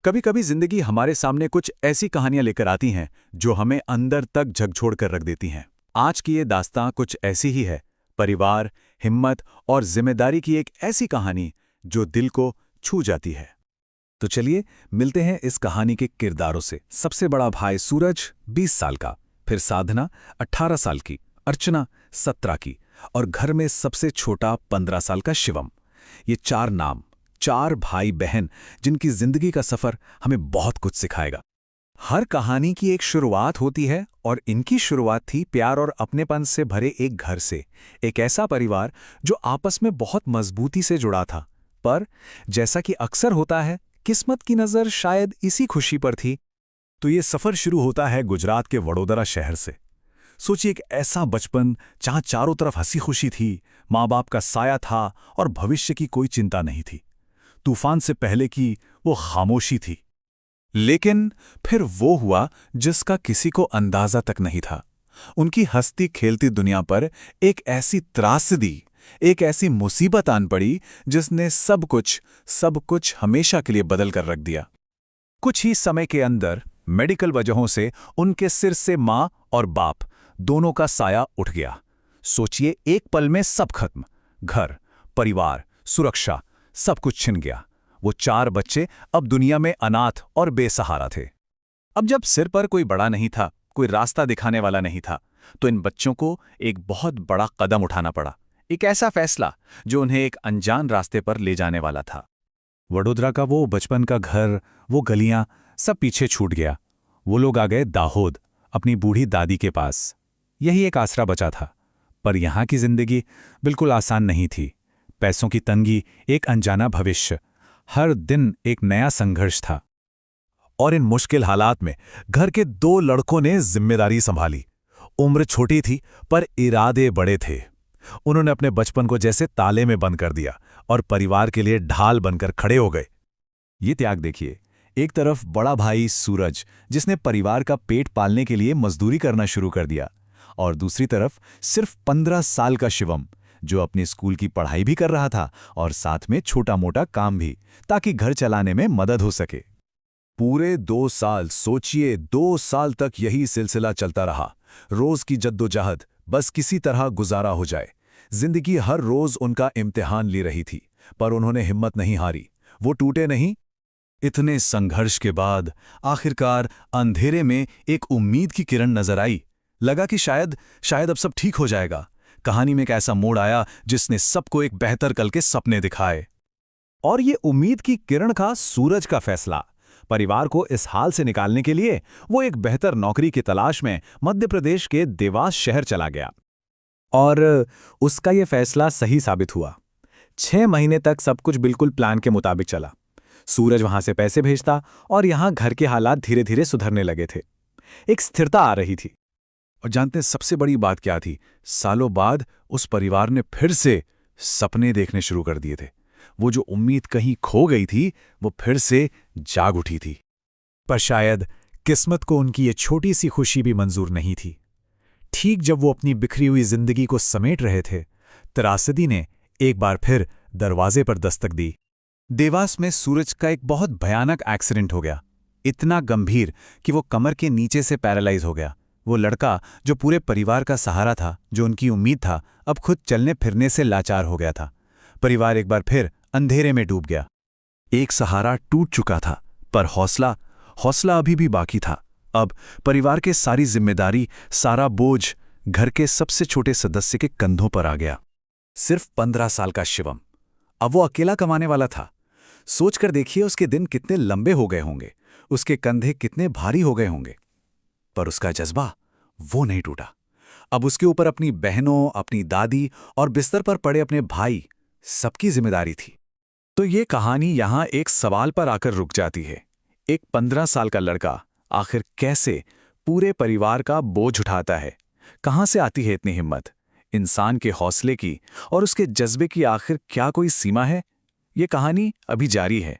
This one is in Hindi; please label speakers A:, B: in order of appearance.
A: कभी कभी जिंदगी हमारे सामने कुछ ऐसी कहानियां लेकर आती हैं जो हमें अंदर तक झकझोर कर रख देती हैं। आज की ये दास्तां कुछ ऐसी ही है। परिवार, हिम्मत और जिम्मेदारी की एक ऐसी कहानी जो दिल को छू जाती है।
B: तो चलिए मिलते हैं इस कहानी के किरदारों से। सबसे बड़ा भाई सूरज 20 साल का, फिर साधना 18 साल की, अर्चना 17 की और घर में सबसे छोटा 15 साल का शिवम। ये चार नाम, चार भाई बहन जिनकी जिंदगी का सफर हमें बहुत कुछ सिखाएगा।
A: हर कहानी की एक शुरुआत होती है और इनकी शुरुआत थी प्यार और अपनेपन से भरे एक घर से। एक ऐसा परिवार जो आपस में बहुत मजबूती से जुड़ा था। पर जैसा कि अक्सर होता है, किस्मत की नज़र शायद इसी खुशी पर थी।
B: तो ये सफर शुरू होता है गुजरात के वडोदरा शहर से। सोचिए, एक ऐसा बचपन जहां चारों तरफ हंसी खुशी थी, माँ बाप का साया था और भविष्य की कोई चिंता नहीं थी। तूफान से पहले की वो खामोशी थी। लेकिन फिर वो हुआ जिसका किसी को अंदाजा तक नहीं था। उनकी हंसती खेलती दुनिया पर एक ऐसी त्रासदी, एक ऐसी मुसीबत आन पड़ी जिसने सब कुछ हमेशा के लिए बदल कर रख दिया। कुछ ही समय के अंदर मेडिकल वजहों से उनके सिर से माँ और बाप दोनों का साया उठ गया। सोचिए, एक पल में सब खत्म। घर, परिवार, सुरक्षा, सब कुछ छिन गया। वो चार बच्चे अब दुनिया में अनाथ और बेसहारा थे। अब जब सिर पर कोई बड़ा नहीं था, कोई रास्ता दिखाने वाला नहीं था, तो इन बच्चों को एक बहुत बड़ा कदम उठाना पड़ा। एक ऐसा फैसला जो उन्हें एक अनजान रास्ते पर ले जाने वाला था। वडोदरा का वो बचपन का घर, वो गलियां, सब पीछे छूट गया। वो लोग आ गए दाहोद, अपनी बूढ़ी दादी के पास। यही एक आसरा बचा था। पर यहां की जिंदगी बिल्कुल आसान नहीं थी। पैसों की तंगी, एक अनजाना भविष्य, हर दिन एक नया संघर्ष था। और इन मुश्किल हालात में घर के दो लड़कों ने जिम्मेदारी संभाली। उम्र छोटी थी पर इरादे बड़े थे। उन्होंने अपने बचपन को जैसे ताले में बंद कर दिया और परिवार के लिए ढाल बनकर खड़े हो गए। ये त्याग देखिए, एक तरफ बड़ा भाई सूरज, जिसने परिवार का पेट पालने के लिए मजदूरी करना शुरू कर दिया, और दूसरी तरफ सिर्फ 15 साल का शिवम, जो अपनी स्कूल की पढ़ाई भी कर रहा था और साथ में छोटा मोटा काम भी, ताकि घर चलाने में मदद हो सके। पूरे 2 साल, सोचिए 2 साल तक यही सिलसिला चलता रहा। रोज की जद्दोजहद, बस किसी तरह गुजारा हो जाए। जिंदगी हर रोज उनका इम्तिहान ले रही थी, पर उन्होंने हिम्मत नहीं हारी। वो टूटे नहीं। इतने संघर्ष के बाद आखिरकार अंधेरे में एक उम्मीद की किरण नजर आई। लगा कि शायद अब सब ठीक हो जाएगा। कहानी में एक ऐसा मोड़ आया जिसने सबको एक बेहतर कल के सपने दिखाए। और ये उम्मीद की किरण का सूरज का फैसला। परिवार को इस हाल से निकालने के लिए वो एक बेहतर नौकरी की तलाश में मध्य प्रदेश के देवास शहर चला गया। और उसका ये फैसला सही साबित हुआ। 6 महीने तक सब कुछ बिल्कुल प्लान के मुताबिक चला। सूरज वहां से पैसे भेजता और यहां घर के हालात धीरे धीरे सुधरने लगे थे। एक स्थिरता आ रही थी। और जानते हैं सबसे बड़ी बात क्या थी? सालों बाद उस परिवार ने फिर से सपने देखने शुरू कर दिए थे। वो जो उम्मीद कहीं खो गई थी, वो फिर से जाग उठी थी। पर शायद किस्मत को उनकी ये छोटी सी खुशी भी मंजूर नहीं थी। ठीक जब वो अपनी बिखरी हुई जिंदगी को समेट रहे थे, त्रासदी ने एक बार फिर दरवाजे पर दस्तक दी। देवास में सूरज का एक बहुत भयानक एक्सीडेंट हो गया। इतना गंभीर कि वो कमर के नीचे से पैरालाइज हो गया। वो लड़का जो पूरे परिवार का सहारा था, जो उनकी उम्मीद था, अब खुद चलने फिरने से लाचार हो गया था। परिवार एक बार फिर अंधेरे में डूब गया। एक सहारा टूट चुका था, पर हौसला अभी भी बाकी था। अब परिवार के सारी जिम्मेदारी, सारा बोझ घर के सबसे छोटे सदस्य के कंधों पर आ गया। सिर्फ 15 साल का शिवम, अब वो अकेला कमाने वाला था। सोचकर देखिए, उसके दिन कितने लंबे हो गए होंगे, उसके कंधे कितने भारी हो गए होंगे। पर उसका जज्बा वो नहीं टूटा। अब उसके ऊपर अपनी बहनों, अपनी दादी और बिस्तर पर पड़े अपने भाई, सबकी जिम्मेदारी थी। तो ये कहानी यहां एक सवाल पर आकर रुक जाती है। एक 15 साल का लड़का आखिर कैसे पूरे परिवार का बोझ उठाता है? कहां से आती है इतनी हिम्मत? इंसान के हौसले की और उसके जज्बे की आखिर क्या कोई सीमा है? ये कहानी अभी जारी है।